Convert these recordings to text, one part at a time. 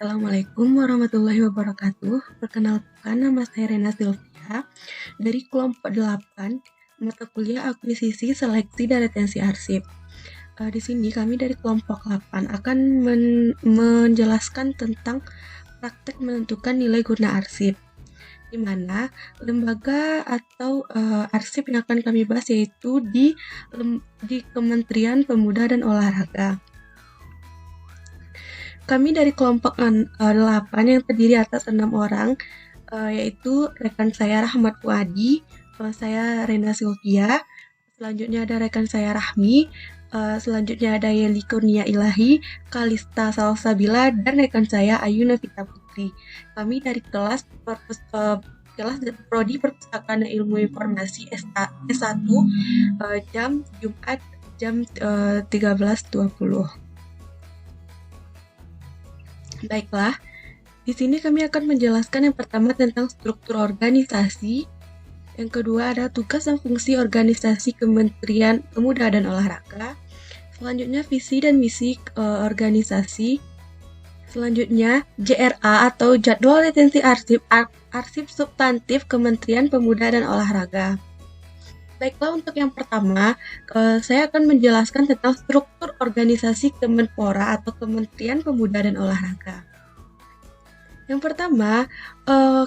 Assalamualaikum warahmatullahi wabarakatuh. Perkenalkan, nama saya Rena Sylvia dari kelompok 8, mata kuliah akuisisi, seleksi, dan retensi arsip. Di sini kami dari kelompok 8 akan menjelaskan tentang praktek menentukan nilai guna arsip, di mana lembaga atau arsip yang akan kami bahas yaitu di Kementerian Pemuda dan Olahraga. Kami dari kelompok 8 yang terdiri atas 6 orang, yaitu rekan saya Rahmat Wadi, saya Rena Sylvia, selanjutnya ada rekan saya Rahmi, selanjutnya ada Yeli Kurnia Ilahi, Kalista Salsabila, dan rekan saya Ayu Novita Putri. Kami dari kelas Prodi Perpustakaan dan Ilmu Informasi S1, jam Jumat jam 13.20. Baiklah, di sini kami akan menjelaskan yang pertama tentang struktur organisasi, yang kedua ada tugas dan fungsi organisasi Kementerian Pemuda dan Olahraga, selanjutnya visi dan misi organisasi, selanjutnya JRA atau Jadwal Retensi Arsip Substantif Kementerian Pemuda dan Olahraga. Baiklah, untuk yang pertama, saya akan menjelaskan tentang struktur organisasi Kemenpora atau Kementerian Pemuda dan Olahraga. Yang pertama,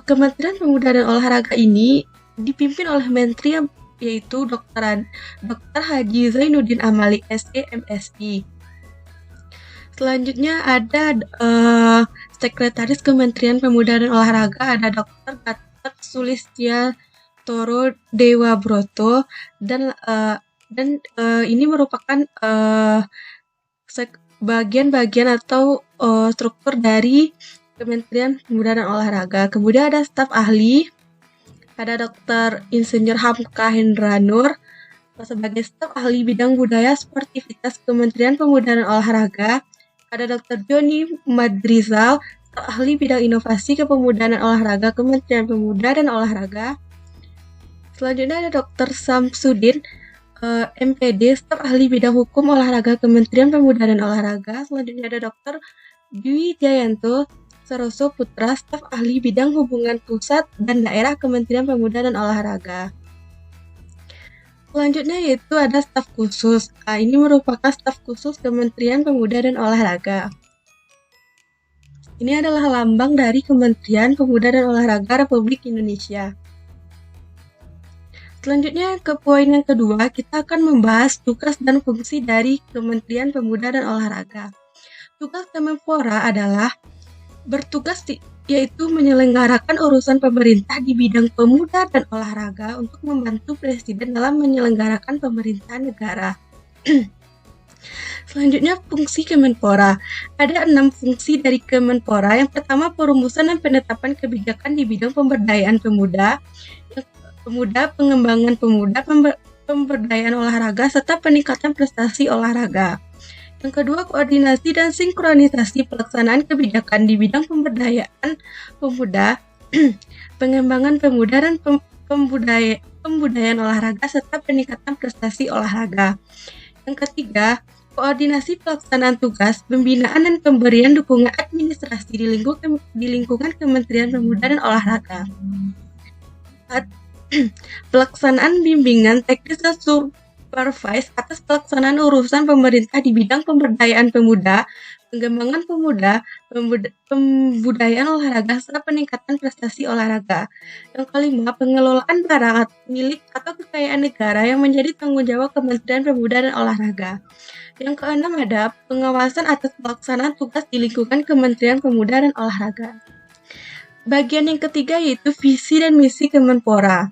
Kementerian Pemuda dan Olahraga ini dipimpin oleh Menteri yaitu Dr. Haji Zainuddin Amali SE MSI. Selanjutnya ada Sekretaris Kementerian Pemuda dan Olahraga, ada Dr. Gatot Sulistya Toro Dewa Broto, dan ini merupakan bagian-bagian atau struktur dari Kementerian Pemuda dan Olahraga. Kemudian ada staf ahli, ada Dr. Insinyur Hamka Hendra Nur sebagai staf ahli bidang budaya sportivitas Kementerian Pemuda dan Olahraga. Ada Dr. Joni Madrizal, staf ahli bidang inovasi kepemudaan dan olahraga Kementerian Pemuda dan Olahraga. Selanjutnya ada Dr. Samsudin, MPD, staf ahli bidang hukum olahraga Kementerian Pemuda dan Olahraga. Selanjutnya ada Dr. Dwi Jayanto Saroso Putra, staf ahli bidang hubungan pusat dan daerah Kementerian Pemuda dan Olahraga. Selanjutnya yaitu ada staf khusus. Ini merupakan staf khusus Kementerian Pemuda dan Olahraga. Ini adalah lambang dari Kementerian Pemuda dan Olahraga Republik Indonesia. Selanjutnya ke poin yang kedua, kita akan membahas tugas dan fungsi dari Kementerian Pemuda dan Olahraga. Tugas Kemenpora adalah bertugas yaitu menyelenggarakan urusan pemerintah di bidang pemuda dan olahraga untuk membantu Presiden dalam menyelenggarakan pemerintahan negara. Selanjutnya fungsi Kemenpora. Ada 6 fungsi dari Kemenpora. Yang pertama, perumusan dan penetapan kebijakan di bidang pemberdayaan pemuda, pengembangan pemuda, pemberdayaan olahraga, serta peningkatan prestasi olahraga. Yang kedua, koordinasi dan sinkronisasi pelaksanaan kebijakan di bidang pemberdayaan pemuda, pengembangan pemuda dan pembudayaan olahraga, serta peningkatan prestasi olahraga. Yang ketiga, koordinasi pelaksanaan tugas, pembinaan dan pemberian dukungan administrasi di lingkungan Kementerian Pemuda dan Olahraga. Pelaksanaan bimbingan teknis dan supervise atas pelaksanaan urusan pemerintah di bidang pemberdayaan pemuda, pengembangan pemuda, pembudayaan olahraga, serta peningkatan prestasi olahraga. Yang kelima, pengelolaan barang milik atau kekayaan negara yang menjadi tanggung jawab Kementerian Pemuda dan Olahraga. Yang keenam ada pengawasan atas pelaksanaan tugas di lingkungan Kementerian Pemuda dan Olahraga. Bagian yang ketiga yaitu visi dan misi Kemenpora.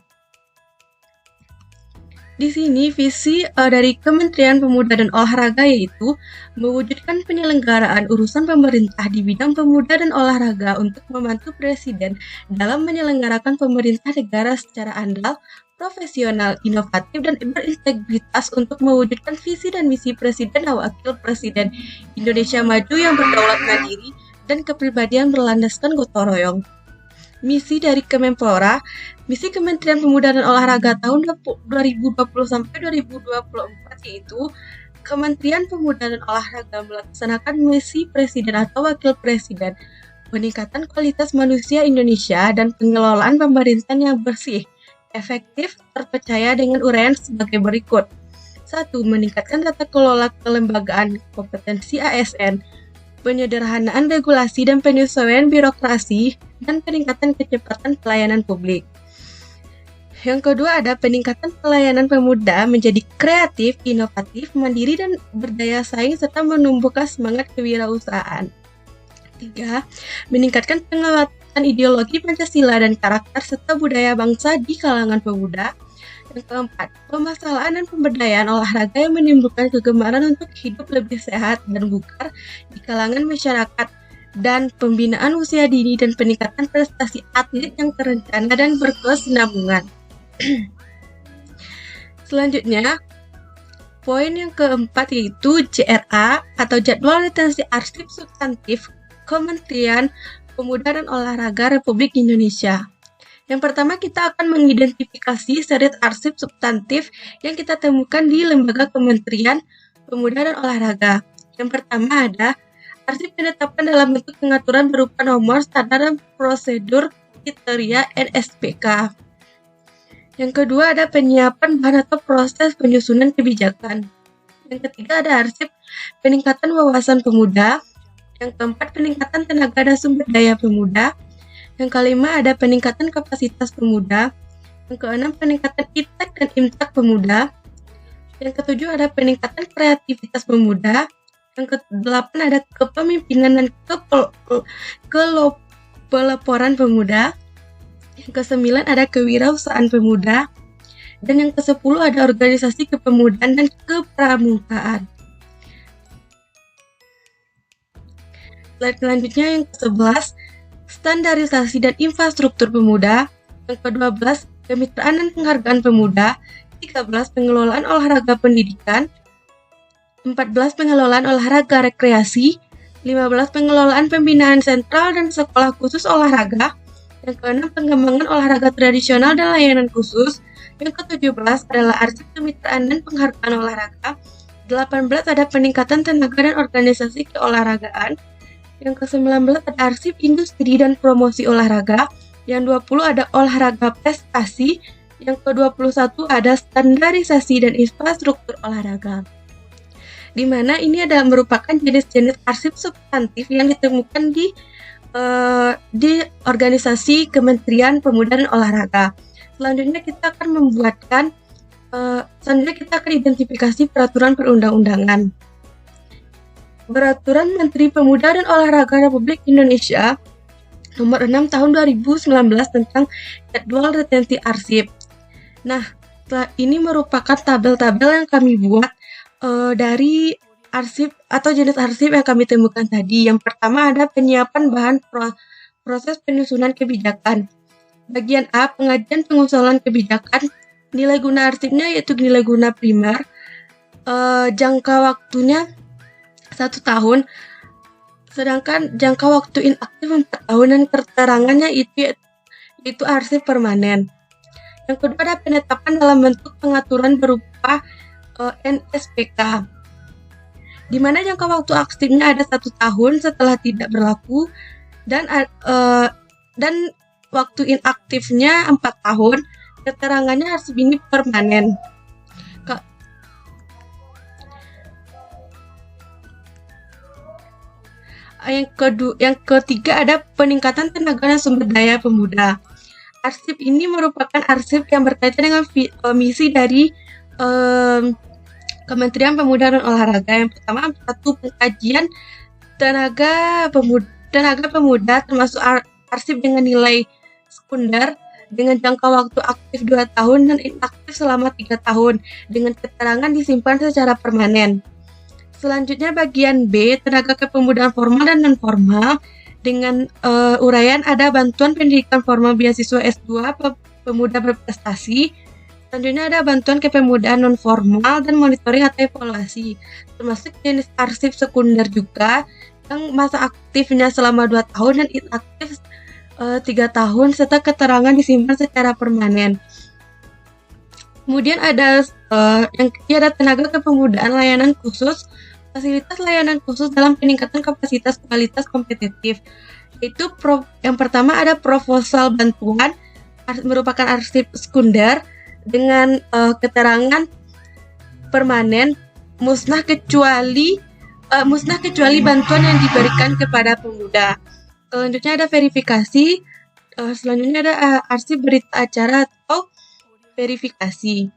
Di sini visi dari Kementerian Pemuda dan Olahraga yaitu mewujudkan penyelenggaraan urusan pemerintah di bidang pemuda dan olahraga untuk membantu Presiden dalam menyelenggarakan pemerintah negara secara andal, profesional, inovatif, dan berintegritas untuk mewujudkan visi dan misi Presiden dan Wakil Presiden Indonesia Maju yang berdaulat mandiri dan kepribadian berlandaskan gotong royong. Misi dari Kemenpora, misi Kementerian Pemuda dan Olahraga tahun 2020 sampai 2024 yaitu Kementerian Pemuda dan Olahraga melaksanakan misi Presiden atau Wakil Presiden peningkatan kualitas manusia Indonesia dan pengelolaan pemerintahan yang bersih, efektif, terpercaya dengan uraian sebagai berikut. 1. Meningkatkan tata kelola kelembagaan kompetensi ASN, penyederhanaan regulasi dan penyesuaian birokrasi, dan peningkatan kecepatan pelayanan publik. Yang kedua ada peningkatan pelayanan pemuda menjadi kreatif, inovatif, mandiri, dan berdaya saing serta menumbuhkan semangat kewirausahaan. 3. Meningkatkan penguatan ideologi Pancasila dan karakter serta budaya bangsa di kalangan pemuda. Yang keempat, pemasalaan dan pemberdayaan olahraga yang menimbulkan kegemaran untuk hidup lebih sehat dan bugar di kalangan masyarakat, dan pembinaan usia dini dan peningkatan prestasi atlet yang terencana dan berkesinambungan. Selanjutnya, poin yang keempat yaitu JRA atau Jadwal Retensi Arsip Substantif Kementerian Pemuda dan Olahraga Republik Indonesia. Yang pertama, kita akan mengidentifikasi seri arsip substantif yang kita temukan di Lembaga Kementerian Pemuda dan Olahraga. Yang pertama ada arsip yang ditetapkan dalam bentuk pengaturan berupa nomor, standar, dan prosedur kriteria NSPK. Yang kedua ada penyiapan bahan atau proses penyusunan kebijakan. Yang ketiga ada arsip peningkatan wawasan pemuda. Yang keempat peningkatan tenaga dan sumber daya pemuda. Yang kelima ada peningkatan kapasitas pemuda. Yang keenam peningkatan ITEK dan IMTEK pemuda. Yang ketujuh ada peningkatan kreativitas pemuda. Yang kedelapan ada kepemimpinan dan pelaporan pemuda. Yang kesembilan ada kewirausahaan pemuda. Dan yang kesepuluh ada organisasi kepemudaan dan kepramukaan. Slide selanjutnya yang ke-11, standarisasi dan infrastruktur pemuda. Yang ke-12, kemitraan dan penghargaan pemuda. 13, pengelolaan olahraga pendidikan. 14, pengelolaan olahraga rekreasi. 15, pengelolaan pembinaan sentral dan sekolah khusus olahraga. Yang ke-6, pengembangan olahraga tradisional dan layanan khusus. Yang ke-17 adalah arsip kemitraan dan penghargaan olahraga. 18 ada peningkatan tenaga dan organisasi keolahragaan. Yang ke-19 ada arsip industri dan promosi olahraga. Yang 20 ada olahraga prestasi. Yang ke-21 ada standarisasi dan infrastruktur olahraga. Di mana ini adalah merupakan jenis-jenis arsip substantif yang ditemukan di organisasi Kementerian Pemuda dan Olahraga. Selanjutnya kita akan identifikasi peraturan perundang-undangan. Peraturan Menteri Pemuda dan Olahraga Republik Indonesia Nomor 6 Tahun 2019 tentang Jadwal Retensi Arsip. Nah, ini merupakan tabel-tabel yang kami buat dari arsip atau jenis arsip yang kami temukan tadi. Yang pertama ada penyiapan bahan proses penyusunan kebijakan. Bagian A, pengajian pengusulan kebijakan. Nilai guna arsipnya yaitu nilai guna primer. Jangka waktunya 1 tahun. Sedangkan jangka waktu inaktif 4 tahun dan keterangannya itu arsip permanen. Yang kedua ada penetapan dalam bentuk pengaturan berupa NSPK. Di mana jangka waktu aktifnya ada 1 tahun setelah tidak berlaku dan waktu inaktifnya 4 tahun. Keterangannya arsip ini permanen. Yang ketiga ada peningkatan tenaga dan sumber daya pemuda. Arsip ini merupakan arsip yang berkaitan dengan misi dari Kementerian Pemuda dan Olahraga. Yang pertama, 1. Pengkajian tenaga pemuda termasuk arsip dengan nilai sekunder dengan jangka waktu aktif 2 tahun dan inaktif selama 3 tahun dengan keterangan disimpan secara permanen. Selanjutnya bagian B, tenaga kepemudaan formal dan non-formal dengan uraian ada bantuan pendidikan formal beasiswa S2 pemuda berprestasi. Selanjutnya ada bantuan kepemudaan non-formal dan monitoring atau evaluasi, termasuk jenis arsip sekunder juga yang masa aktifnya selama 2 tahun dan inaktif 3 tahun serta keterangan disimpan secara permanen. Kemudian ada yang ketiga ada tenaga kepemudaan layanan khusus, fasilitas layanan khusus dalam peningkatan kapasitas kualitas kompetitif. Itu yang pertama ada proposal bantuan, merupakan arsip sekunder dengan keterangan permanen musnah kecuali bantuan yang diberikan kepada pemuda. Selanjutnya ada verifikasi. Selanjutnya ada arsip berita acara atau verifikasi.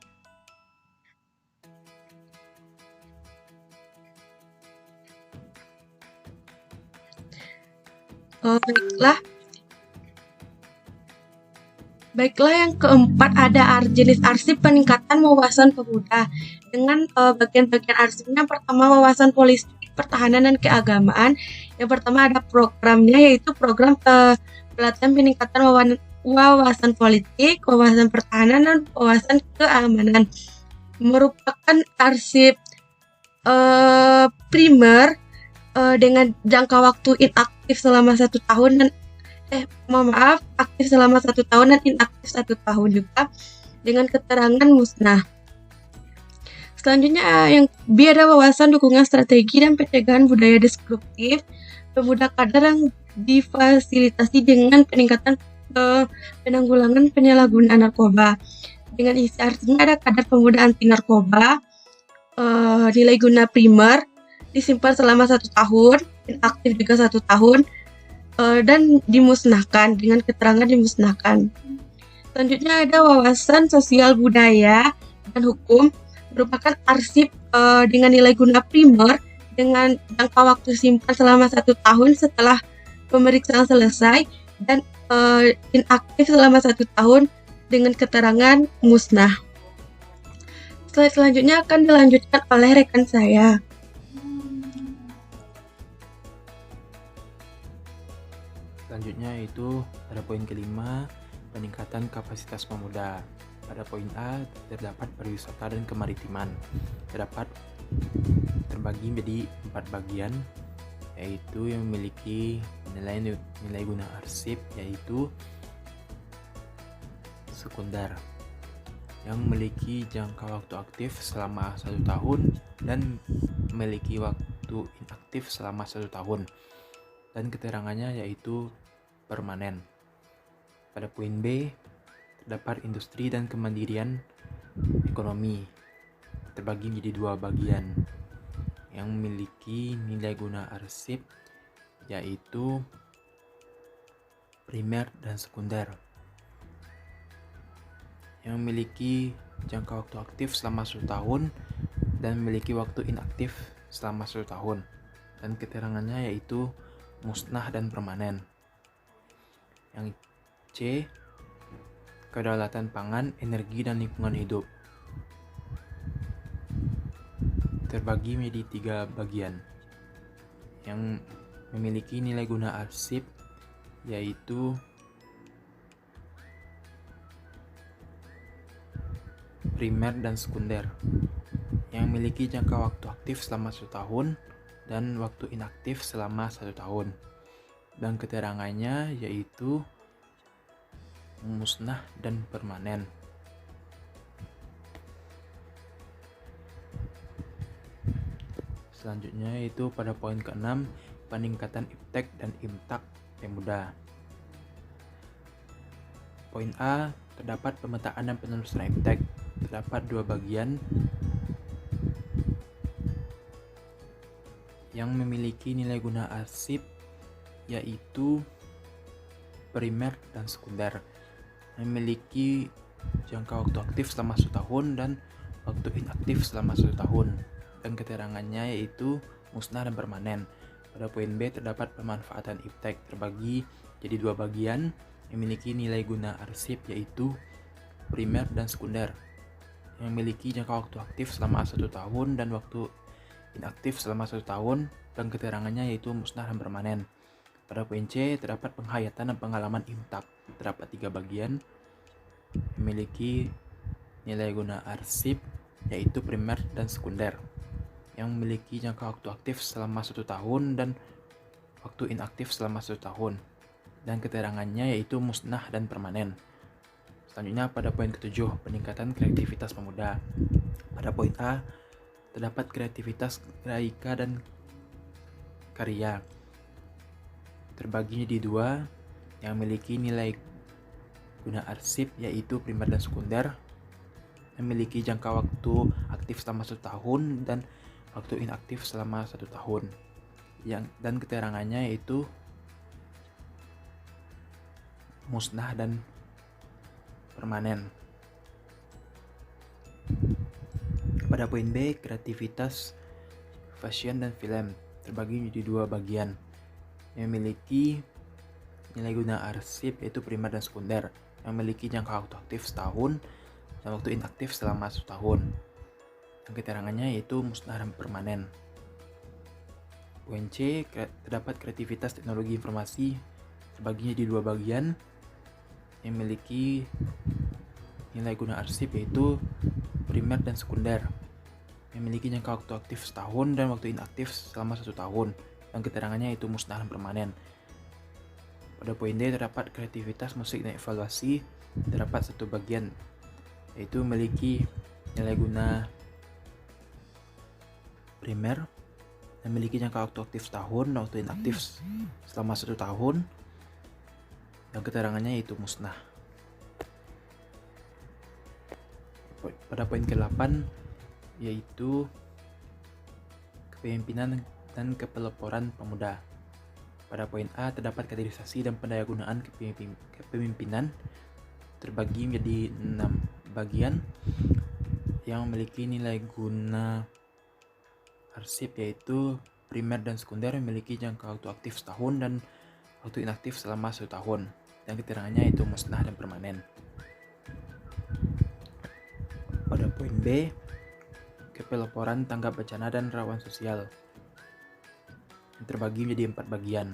Baiklah, yang keempat ada jenis arsip peningkatan wawasan pemuda. Dengan bagian-bagian arsipnya, pertama wawasan politik, pertahanan, dan keagamaan. Yang pertama ada programnya, yaitu program pelatihan peningkatan wawasan politik, wawasan pertahanan, dan wawasan keamanan. Merupakan arsip primer dengan jangka waktu inaktif selama 1 tahun dan aktif selama 1 tahun dan inaktif 1 tahun juga dengan keterangan musnah. Selanjutnya yang B ada wawasan dukungan strategi dan pencegahan budaya destruktif. Pemuda kader yang difasilitasi dengan peningkatan penanggulangan penyalahgunaan narkoba. Dengan isi artinya ada kader pemuda anti narkoba, nilai guna primer, disimpan selama 1 tahun, inaktif juga 1 tahun, dan dimusnahkan dengan keterangan dimusnahkan. Selanjutnya ada wawasan sosial budaya dan hukum, merupakan arsip dengan nilai guna primer dengan jangka waktu simpan selama 1 tahun setelah pemeriksaan selesai dan inaktif selama 1 tahun dengan keterangan musnah. Slide selanjutnya akan dilanjutkan oleh rekan saya. Selanjutnya itu pada poin kelima, peningkatan kapasitas pemuda. Pada poin A terdapat pariwisata dan kemaritiman. Terdapat terbagi menjadi 4 bagian, yaitu yang memiliki nilai guna arsip, yaitu sekunder, yang memiliki jangka waktu aktif selama 1 tahun dan memiliki waktu inaktif selama 1 tahun, dan keterangannya yaitu permanen. Pada poin B terdapat industri dan kemandirian ekonomi, terbagi menjadi 2 bagian, yang memiliki nilai guna arsip yaitu primer dan sekunder, yang memiliki jangka waktu aktif selama 1 tahun dan memiliki waktu inaktif selama 1 tahun, dan keterangannya yaitu musnah dan permanen. Yang C, kedaulatan pangan, energi, dan lingkungan hidup, terbagi menjadi 3 bagian, yang memiliki nilai guna arsip yaitu primer dan sekunder, yang memiliki jangka waktu aktif selama 1 tahun dan waktu inaktif selama 1 tahun, dan keterangannya yaitu musnah dan permanen. Selanjutnya itu pada poin ke-6, peningkatan iptek dan imtak pemuda. Poin A, terdapat pemetaan dan penelusuran iptek. Terdapat 2 bagian yang memiliki nilai guna arsip yaitu primer dan sekunder, memiliki jangka waktu aktif selama 1 tahun dan waktu inaktif selama 1 tahun, dan keterangannya yaitu musnah dan permanen. Pada poin B terdapat pemanfaatan iptek, terbagi jadi 2 bagian, memiliki nilai guna arsip yaitu primer dan sekunder, yang memiliki jangka waktu aktif selama 1 tahun dan waktu inaktif selama 1 tahun, dan keterangannya yaitu musnah dan permanen. Pada poin C terdapat penghayatan dan pengalaman imtak, terdapat 3 bagian, memiliki nilai guna arsip yaitu primer dan sekunder, yang memiliki jangka waktu aktif selama 1 tahun dan waktu inaktif selama 1 tahun, dan keterangannya yaitu musnah dan permanen. Selanjutnya pada poin ke-7, peningkatan kreativitas pemuda. Pada poin A terdapat kreativitas grafika dan karya, terbagi di dua, yang memiliki nilai guna arsip yaitu primer dan sekunder, memiliki jangka waktu aktif selama 1 tahun dan waktu inaktif selama 1 tahun. Dan keterangannya yaitu musnah dan permanen. Pada poin B, kreativitas fashion dan film terbagi menjadi dua bagian yang memiliki nilai guna arsip yaitu primer dan sekunder, yang memiliki jangka waktu aktif setahun dan waktu inaktif selama 1 tahun. Yang keterangannya yaitu musnah dan permanen. Poin C, terdapat kreativitas teknologi informasi terbagi menjadi dua bagian yang memiliki nilai guna arsip yaitu primer dan sekunder, yang memiliki jangka waktu aktif setahun dan waktu inaktif selama 1 tahun. Yang keterangannya yaitu musnah dan permanen. Pada poin D, terdapat kreativitas musik dan evaluasi terdapat satu bagian yaitu memiliki nilai guna primer, memiliki jangka waktu aktif setahun dan waktu inaktif selama 1 tahun. Yang keterangannya yaitu musnah. Pada poin ke-8 yaitu kepemimpinan dan kepeloporan pemuda. Pada poin A, terdapat kaderisasi dan pendayagunaan kepemimpinan terbagi menjadi 6 bagian yang memiliki nilai guna arsip yaitu primer dan sekunder, memiliki jangka waktu aktif setahun dan waktu inaktif selama 1 tahun. Dan keterangannya itu musnah dan permanen. Pada poin B, kepeloporan tanggap bencana dan rawan sosial yang terbagi menjadi 4 bagian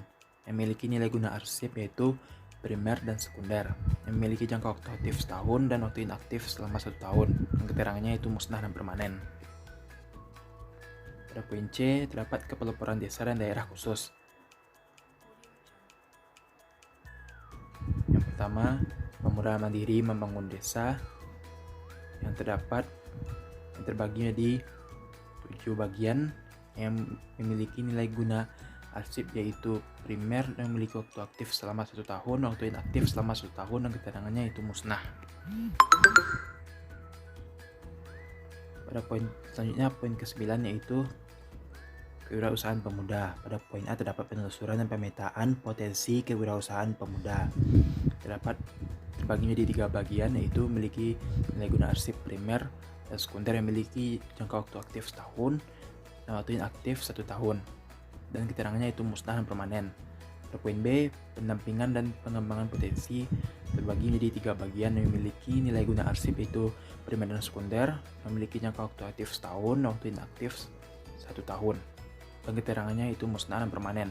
yang memiliki nilai guna arsip yaitu primer dan sekunder, yang memiliki jangka waktu aktif setahun dan waktu inaktif selama 1 tahun. Yang keterangannya itu musnah dan permanen. Pada poin C, terdapat kepeloporan desa dan daerah khusus. Yang pertama, pemuda mandiri membangun desa yang terbagi menjadi 7 bagian yang memiliki nilai guna arsip yaitu primer yang memiliki waktu aktif selama 1 tahun, waktu inaktif selama 1 tahun, dan keterangannya itu musnah. Pada poin selanjutnya, poin ke-9 yaitu kewirausahaan pemuda. Pada poin A, terdapat penelusuran dan pemetaan potensi kewirausahaan pemuda. Terbagi menjadi 3 bagian yaitu memiliki nilai guna arsip primer dan sekunder yang memiliki jangka waktu aktif setahun dan waktu inaktif 1 tahun. Dan keterangannya itu musnah dan permanen. Pada poin B, pendampingan dan pengembangan potensi terbagi menjadi 3 bagian yang memiliki nilai guna arsip yaitu primer dan sekunder yang memiliki jangka waktu aktif setahun, waktu inaktif 1 tahun. Dan keterangannya itu musnah dan permanen.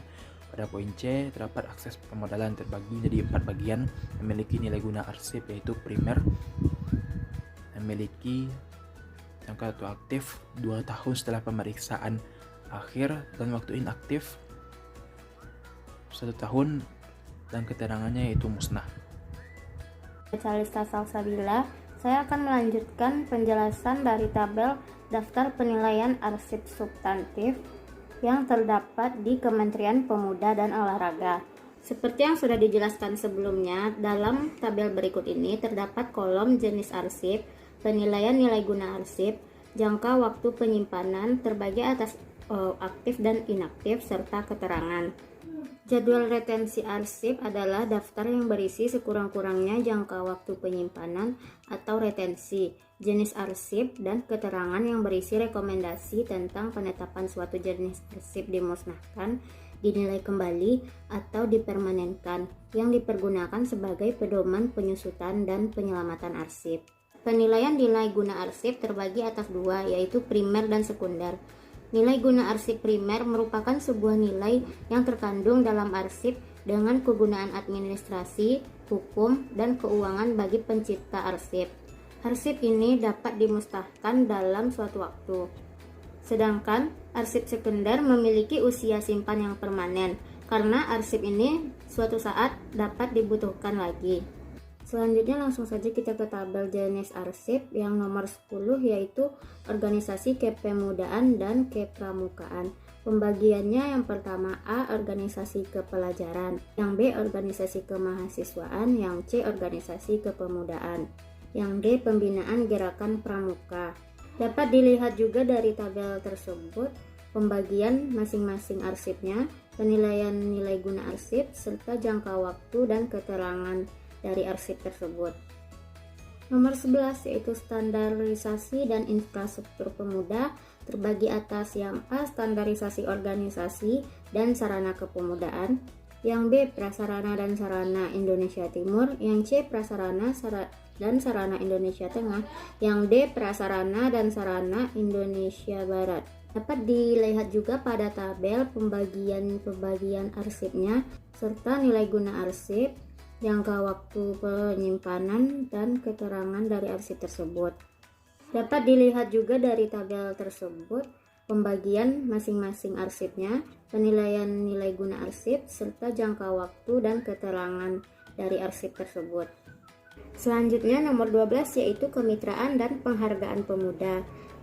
Pada poin C, terdapat akses pemodalan terbagi menjadi 4 bagian yang memiliki nilai guna arsip yaitu primer yang memiliki jangka waktu aktif 2 tahun setelah pemeriksaan akhir dan waktu inaktif 1 tahun, dan keterangannya yaitu musnah. Calista Salsabila, saya akan melanjutkan penjelasan dari tabel daftar penilaian arsip substantif yang terdapat di Kementerian Pemuda dan Olahraga. Seperti yang sudah dijelaskan sebelumnya, dalam tabel berikut ini terdapat kolom jenis arsip, penilaian nilai guna arsip, jangka waktu penyimpanan terbagi atas aktif dan inaktif, serta keterangan. Jadwal retensi arsip adalah daftar yang berisi sekurang-kurangnya jangka waktu penyimpanan atau retensi, jenis arsip, dan keterangan yang berisi rekomendasi tentang penetapan suatu jenis arsip dimusnahkan, dinilai kembali, atau dipermanenkan, yang dipergunakan sebagai pedoman penyusutan dan penyelamatan arsip. Penilaian nilai guna arsip terbagi atas 2, yaitu primer dan sekunder. Nilai guna arsip primer merupakan sebuah nilai yang terkandung dalam arsip dengan kegunaan administrasi, hukum, dan keuangan bagi pencipta arsip. Arsip ini dapat dimusnahkan dalam suatu waktu. Sedangkan arsip sekunder memiliki usia simpan yang permanen, karena arsip ini suatu saat dapat dibutuhkan lagi. Selanjutnya langsung saja kita ke tabel jenis arsip yang nomor 10, yaitu organisasi kepemudaan dan kepramukaan. Pembagiannya yang pertama A. Organisasi kepelajaran, yang B. Organisasi kemahasiswaan, yang C. Organisasi kepemudaan, yang D. Pembinaan gerakan pramuka. Dapat dilihat juga dari tabel tersebut pembagian masing-masing arsipnya, penilaian nilai guna arsip, serta jangka waktu dan keterangan dari arsip tersebut. Nomor 11 yaitu standarisasi dan infrastruktur pemuda, terbagi atas yang A. Standarisasi organisasi dan sarana kepemudaan, yang B. Prasarana dan sarana Indonesia Timur, yang C. Prasarana dan sarana Indonesia Tengah, yang D. Prasarana dan sarana Indonesia Barat. Dapat dilihat juga pada tabel pembagian arsipnya serta nilai guna arsip, jangka waktu penyimpanan, dan keterangan dari arsip tersebut. Dapat dilihat juga dari tabel tersebut pembagian masing-masing arsipnya, penilaian nilai guna arsip, serta jangka waktu dan keterangan dari arsip tersebut. Selanjutnya nomor 12 yaitu kemitraan dan penghargaan pemuda.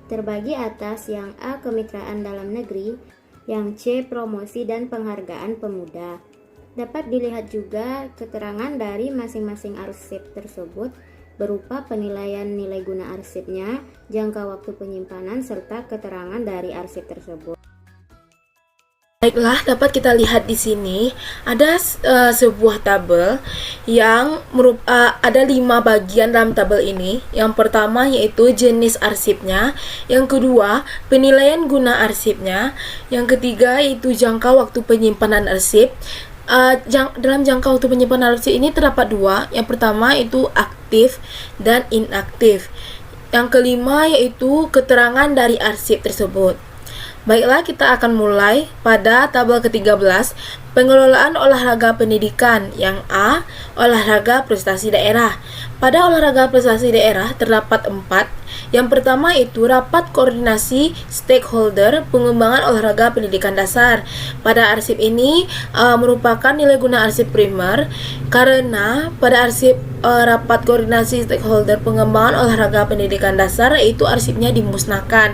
Terbagi atas yang A. Kemitraan dalam negeri, yang C. Promosi dan penghargaan pemuda. Dapat dilihat juga keterangan dari masing-masing arsip tersebut berupa penilaian nilai guna arsipnya, jangka waktu penyimpanan, serta keterangan dari arsip tersebut. Baiklah, dapat kita lihat di sini ada sebuah tabel yang ada 5 bagian dalam tabel ini. Yang pertama yaitu jenis arsipnya, yang kedua penilaian guna arsipnya, yang ketiga yaitu jangka waktu penyimpanan arsip. Dalam jangka waktu penyimpanan arsip ini terdapat 2. Yang pertama itu aktif dan inaktif. Yang kelima yaitu keterangan dari arsip tersebut. Baiklah, kita akan mulai pada tabel ke-13, pengelolaan olahraga pendidikan. Yang A. Olahraga prestasi daerah. Pada olahraga prestasi daerah terdapat 4. Yang pertama itu rapat koordinasi stakeholder pengembangan olahraga pendidikan dasar. Pada arsip ini merupakan nilai guna arsip primer, karena pada arsip rapat koordinasi stakeholder pengembangan olahraga pendidikan dasar itu arsipnya dimusnahkan,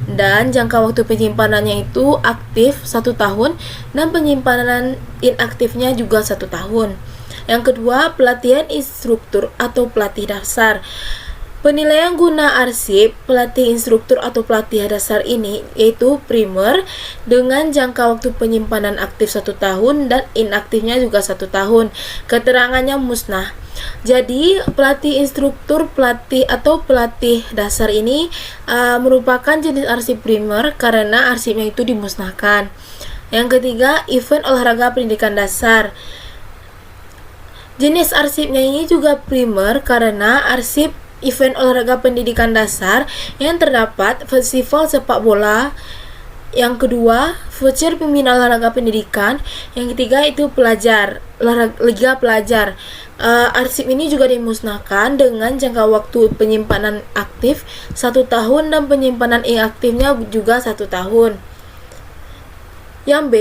dan jangka waktu penyimpanannya itu aktif 1 tahun dan penyimpanan inaktifnya juga 1 tahun. Yang kedua, pelatihan instruktur atau pelatih dasar. Penilaian guna arsip pelatih instruktur atau pelatih dasar ini yaitu primer dengan jangka waktu penyimpanan aktif 1 tahun dan inaktifnya juga 1 tahun. Keterangannya musnah. Jadi pelatih instruktur, pelatih atau pelatih dasar ini merupakan jenis arsip primer karena arsipnya itu dimusnahkan. Yang ketiga, event olahraga pendidikan dasar. Jenis arsipnya ini juga primer karena arsip event olahraga pendidikan dasar yang terdapat festival sepak bola. Yang kedua, voucher pembina olahraga pendidikan. Yang ketiga itu liga pelajar. Arsip ini juga dimusnahkan dengan jangka waktu penyimpanan aktif 1 tahun dan penyimpanan inaktifnya juga 1 tahun. Yang B,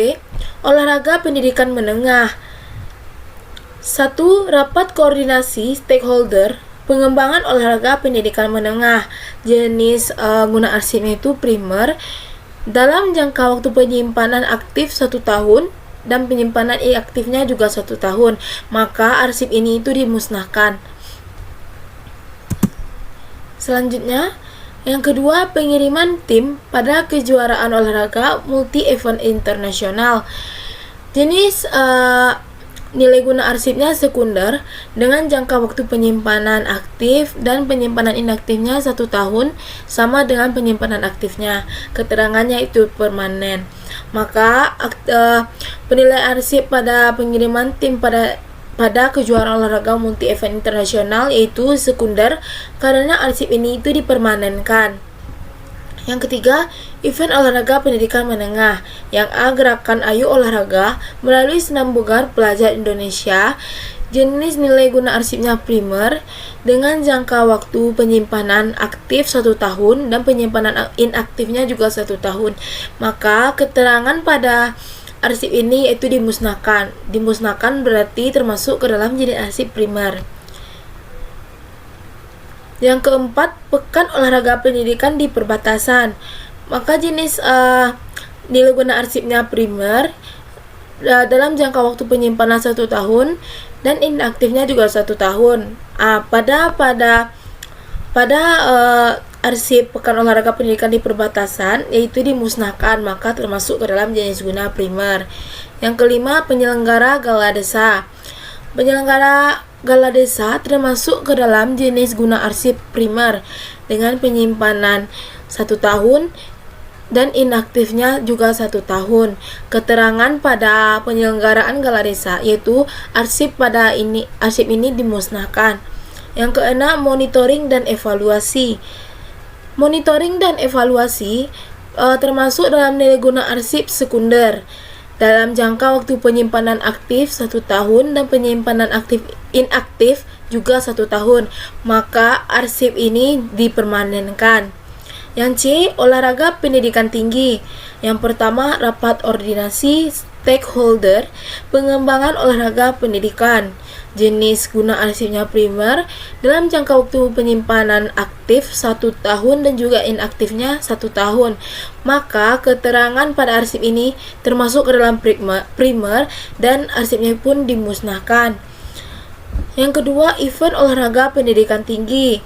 olahraga pendidikan menengah. 1. Rapat koordinasi stakeholder pengembangan olahraga pendidikan menengah. Jenis guna arsipnya itu primer dalam jangka waktu penyimpanan aktif 1 tahun dan penyimpanan inaktifnya juga 1 tahun, maka arsip ini itu dimusnahkan. Selanjutnya, yang kedua, pengiriman tim pada kejuaraan olahraga multi event internasional. Jenis nilai guna arsipnya sekunder dengan jangka waktu penyimpanan aktif dan penyimpanan inaktifnya 1 tahun sama dengan penyimpanan aktifnya. Keterangannya itu permanen. Maka penilaian arsip pada pengiriman tim pada kejuaraan olahraga multi event internasional yaitu sekunder karena arsip ini itu dipermanenkan. Yang ketiga, event olahraga pendidikan menengah. Yang A, gerakan Ayo Olahraga melalui Senam Bugar Pelajar Indonesia. Jenis nilai guna arsipnya primer dengan jangka waktu penyimpanan aktif 1 tahun dan penyimpanan inaktifnya juga 1 tahun. Maka keterangan pada arsip ini yaitu dimusnahkan. Dimusnahkan berarti termasuk ke dalam jenis arsip primer. Yang keempat, pekan olahraga pendidikan di perbatasan. Maka jenis nilai guna arsipnya primer dalam jangka waktu penyimpanan 1 tahun dan inaktifnya juga 1 tahun. Pada arsip Pekan Olahraga Pendidikan di Perbatasan yaitu dimusnahkan, maka termasuk ke dalam jenis guna primer. Yang kelima, penyelenggara gala desa. Penyelenggara gala desa termasuk ke dalam jenis guna arsip primer dengan penyimpanan 1 tahun dan inaktifnya juga 1 tahun. Keterangan pada penyelenggaraan gala desa yaitu arsip ini dimusnahkan. Yang keenam, monitoring dan evaluasi. Monitoring dan evaluasi termasuk dalam nilai guna arsip sekunder dalam jangka waktu penyimpanan aktif 1 tahun dan penyimpanan inaktif juga 1 tahun, maka arsip ini dipermanenkan. Yang C, olahraga pendidikan tinggi. Yang pertama, rapat ordinasi stakeholder pengembangan olahraga pendidikan. Jenis guna arsipnya primer dalam jangka waktu penyimpanan aktif 1 tahun dan juga inaktifnya 1 tahun. Maka keterangan pada arsip ini termasuk ke dalam primer dan arsipnya pun dimusnahkan. Yang kedua, event olahraga pendidikan tinggi.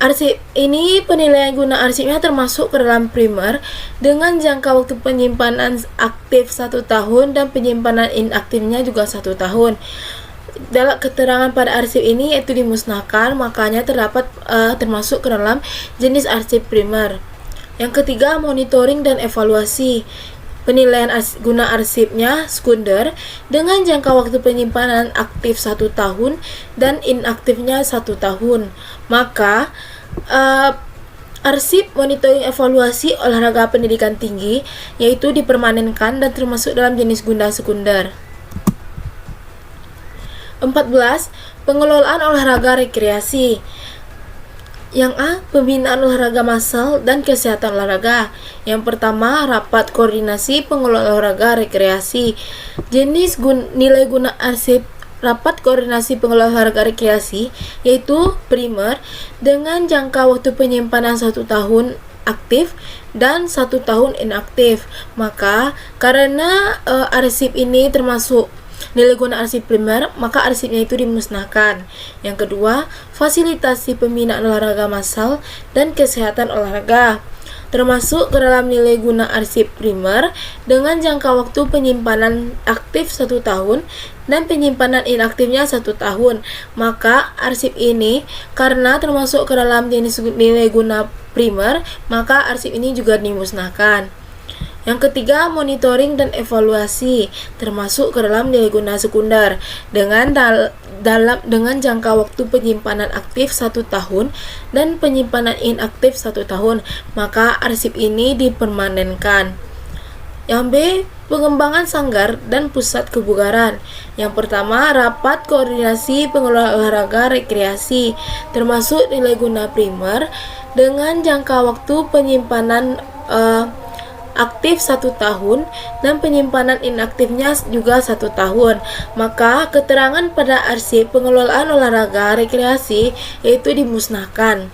Arsip ini penilaian guna arsipnya termasuk ke dalam primer dengan jangka waktu penyimpanan aktif 1 tahun dan penyimpanan inaktifnya juga 1 tahun. Dalam keterangan pada arsip ini yaitu dimusnahkan, makanya termasuk ke dalam jenis arsip primer. Yang ketiga, monitoring dan evaluasi. Penilaian guna arsipnya sekunder dengan jangka waktu penyimpanan aktif 1 tahun dan inaktifnya 1 tahun. Maka arsip monitoring evaluasi olahraga pendidikan tinggi yaitu dipermanenkan dan termasuk dalam jenis guna sekunder. 14. Pengelolaan olahraga rekreasi. Yang A, pembinaan olahraga massal dan kesehatan olahraga. Yang pertama, rapat koordinasi pengelola olahraga rekreasi. Jenis nilai guna arsip rapat koordinasi pengelola olahraga rekreasi yaitu primer dengan jangka waktu penyimpanan 1 tahun aktif dan 1 tahun inaktif. Maka karena arsip ini termasuk nilai guna arsip primer, maka arsipnya itu dimusnahkan. Yang kedua, fasilitasi pembinaan olahraga massal dan kesehatan olahraga termasuk ke dalam nilai guna arsip primer dengan jangka waktu penyimpanan aktif 1 tahun dan penyimpanan inaktifnya 1 tahun. Maka arsip ini karena termasuk ke dalam jenis nilai guna primer, maka arsip ini juga dimusnahkan. Yang ketiga, monitoring dan evaluasi termasuk ke dalam nilai guna sekunder dengan jangka waktu penyimpanan aktif 1 tahun dan penyimpanan inaktif 1 tahun, maka arsip ini dipermanenkan. Yang B, pengembangan sanggar dan pusat kebugaran. Yang pertama, rapat koordinasi pengelola olahraga rekreasi termasuk nilai guna primer dengan jangka waktu penyimpanan aktif 1 tahun dan penyimpanan inaktifnya juga 1 tahun. Maka keterangan pada arsip pengelolaan olahraga rekreasi yaitu dimusnahkan.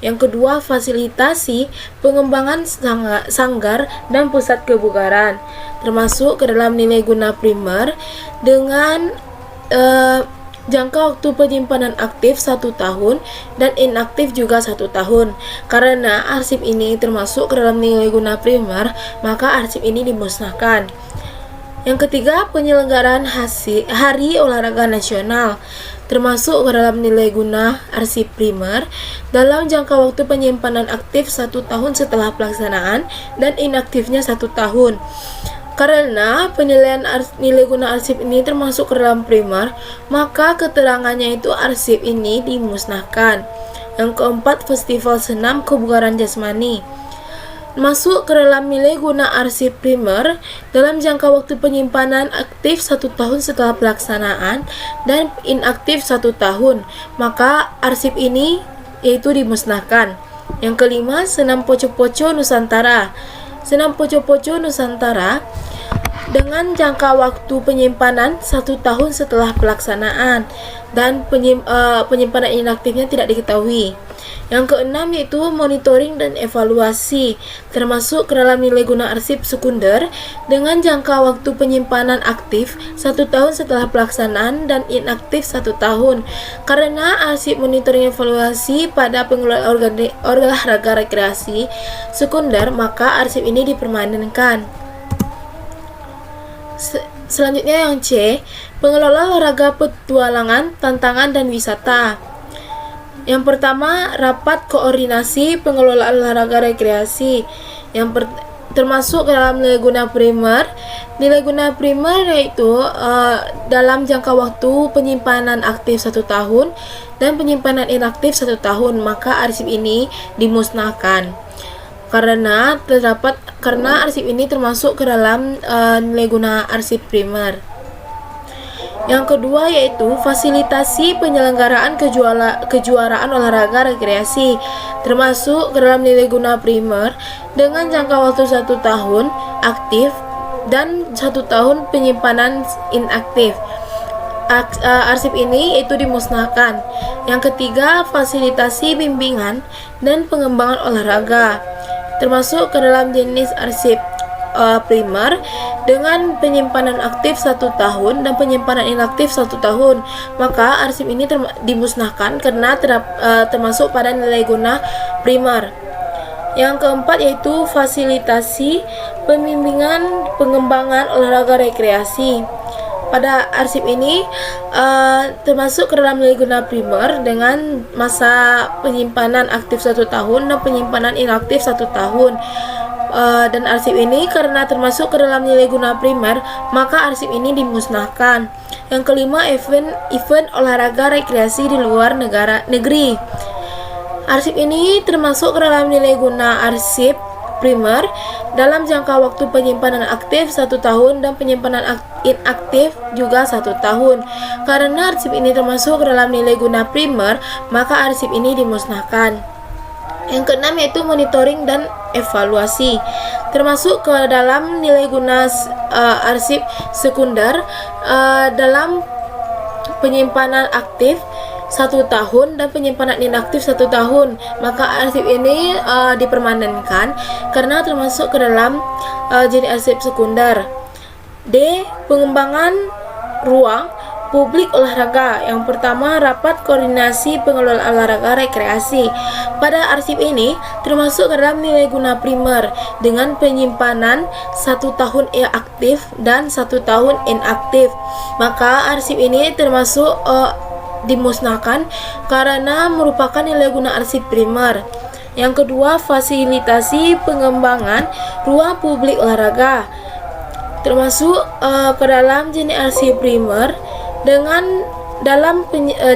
Yang kedua, fasilitasi pengembangan sanggar dan pusat kebugaran termasuk ke dalam nilai guna primer dengan jangka waktu penyimpanan aktif 1 tahun dan inaktif juga 1 tahun. Karena arsip ini termasuk ke dalam nilai guna primer, maka arsip ini dimusnahkan. Yang ketiga, penyelenggaraan Hari Olahraga Nasional termasuk ke dalam nilai guna arsip primer dalam jangka waktu penyimpanan aktif 1 tahun setelah pelaksanaan dan inaktifnya 1 tahun. Karena penilaian nilai guna arsip ini termasuk ke dalam primer, maka keterangannya itu arsip ini dimusnahkan. Yang keempat, festival senam kebugaran jasmani masuk ke dalam nilai guna arsip primer dalam jangka waktu penyimpanan aktif 1 tahun setelah pelaksanaan dan inaktif 1 tahun, maka arsip ini yaitu dimusnahkan. Yang kelima, senam poco-poco Nusantara. Senam poco-poco Nusantara dengan jangka waktu penyimpanan 1 tahun setelah pelaksanaan, dan penyimpanan inaktifnya tidak diketahui. Yang keenam yaitu monitoring dan evaluasi, termasuk ke dalam nilai guna arsip sekunder dengan jangka waktu penyimpanan aktif 1 tahun setelah pelaksanaan dan inaktif 1 tahun. Karena arsip monitoring evaluasi pada pengelolaan olahraga rekreasi sekunder, maka arsip ini dipermanenkan. Selanjutnya yang C, pengelola olahraga petualangan, tantangan, dan wisata. Yang pertama, rapat koordinasi pengelolaan olahraga rekreasi termasuk ke dalam nilai guna primer. Nilai guna primer yaitu dalam jangka waktu penyimpanan aktif 1 tahun dan penyimpanan inaktif 1 tahun, maka arsip ini dimusnahkan. Karena arsip ini termasuk ke dalam nilai guna arsip primer. Yang kedua yaitu fasilitasi penyelenggaraan kejuaraan olahraga rekreasi, termasuk ke dalam nilai guna primer dengan jangka waktu 1 tahun aktif dan 1 tahun penyimpanan inaktif. Arsip ini itu dimusnahkan. Yang ketiga, fasilitasi bimbingan dan pengembangan olahraga, termasuk ke dalam jenis arsip primer dengan penyimpanan aktif 1 tahun dan penyimpanan inaktif 1 tahun, maka arsip ini dimusnahkan karena termasuk pada nilai guna primer. Yang keempat yaitu fasilitasi pembimbingan pengembangan olahraga rekreasi. Pada arsip ini termasuk ke dalam nilai guna primer dengan masa penyimpanan aktif 1 tahun dan penyimpanan inaktif 1 tahun. Dan arsip ini karena termasuk ke dalam nilai guna primer, maka arsip ini dimusnahkan. Yang kelima, event olahraga rekreasi di luar negeri. Arsip ini termasuk ke dalam nilai guna arsip primer dalam jangka waktu penyimpanan aktif 1 tahun dan penyimpanan inaktif juga 1 tahun. Karena arsip ini termasuk ke dalam nilai guna primer, maka arsip ini dimusnahkan. Yang keenam yaitu monitoring dan evaluasi, termasuk ke dalam nilai guna arsip sekunder dalam penyimpanan aktif 1 tahun dan penyimpanan inaktif 1 tahun, maka arsip ini dipermanenkan karena termasuk ke dalam jenis arsip sekunder. D. Pengembangan ruang publik olahraga. Yang pertama, rapat koordinasi pengelola olahraga rekreasi. Pada arsip ini termasuk ke dalam nilai guna primer dengan penyimpanan 1 tahun aktif dan 1 tahun inaktif, maka arsip ini termasuk dimusnahkan karena merupakan nilai guna arsip primer. Yang kedua, fasilitasi pengembangan ruang publik olahraga, termasuk ke dalam jenis arsip primer dengan dalam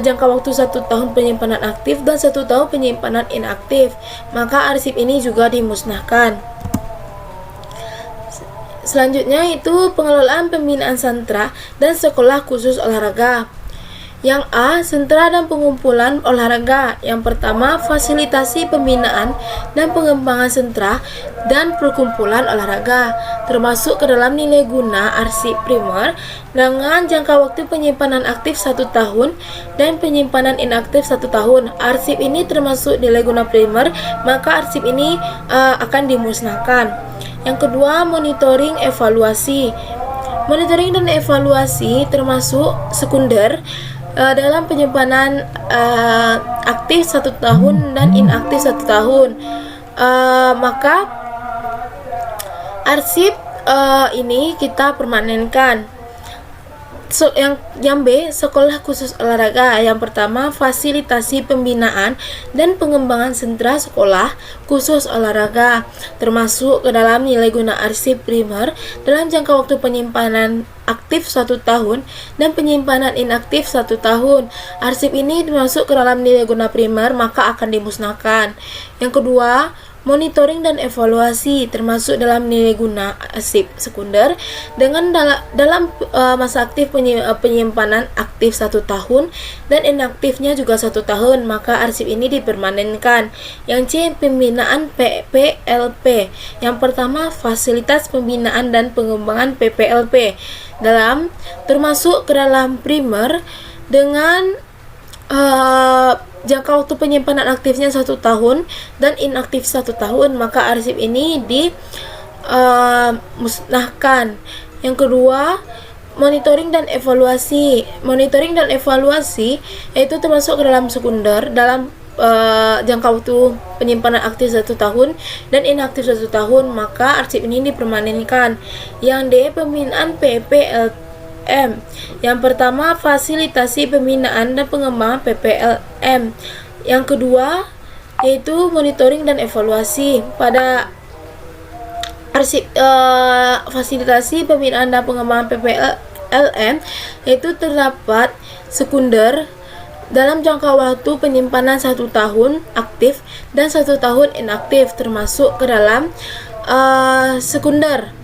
jangka waktu 1 tahun penyimpanan aktif dan 1 tahun penyimpanan inaktif, maka arsip ini juga dimusnahkan. Selanjutnya itu pengelolaan pembinaan sentra dan sekolah khusus olahraga. Yang A, sentra dan pengumpulan olahraga. Yang pertama, fasilitasi pembinaan dan pengembangan sentra dan perkumpulan olahraga, termasuk ke dalam nilai guna arsip primer dengan jangka waktu penyimpanan aktif 1 tahun dan penyimpanan inaktif 1 tahun. Arsip ini termasuk nilai guna primer, maka arsip ini akan dimusnahkan. Yang kedua, monitoring evaluasi. Monitoring dan evaluasi termasuk sekunder dalam penyimpanan aktif 1 tahun dan inaktif 1 tahun, maka arsip ini kita permanenkan. Yang B, sekolah khusus olahraga. Yang pertama, fasilitasi pembinaan dan pengembangan sentra sekolah khusus olahraga, termasuk ke dalam nilai guna arsip primer dalam jangka waktu penyimpanan aktif 1 tahun dan penyimpanan inaktif 1 tahun. Arsip ini termasuk ke dalam nilai guna primer, maka akan dimusnahkan. Yang kedua, monitoring dan evaluasi termasuk dalam nilai guna arsip sekunder dengan dalam masa aktif penyimpanan aktif 1 tahun dan inaktifnya juga 1 tahun, maka arsip ini dipermanenkan. Yang C, pembinaan PPLP. Yang pertama, fasilitas pembinaan dan pengembangan PPLP termasuk ke dalam primer dengan jangka waktu penyimpanan aktifnya 1 tahun dan inaktif 1 tahun, maka arsip ini musnahkan. Yang kedua, monitoring dan evaluasi. Monitoring dan evaluasi yaitu termasuk ke dalam sekunder dalam jangka waktu penyimpanan aktif 1 tahun dan inaktif 1 tahun, maka arsip ini dipermanenkan. Yang D, pembinaan PPLM. Yang pertama, fasilitasi pembinaan dan pengembangan PPLM. Yang kedua, yaitu monitoring dan evaluasi. Pada arsip fasilitasi pembinaan dan pengembangan PPLM yaitu terdapat sekunder dalam jangka waktu penyimpanan 1 tahun aktif dan 1 tahun inaktif, termasuk ke dalam sekunder.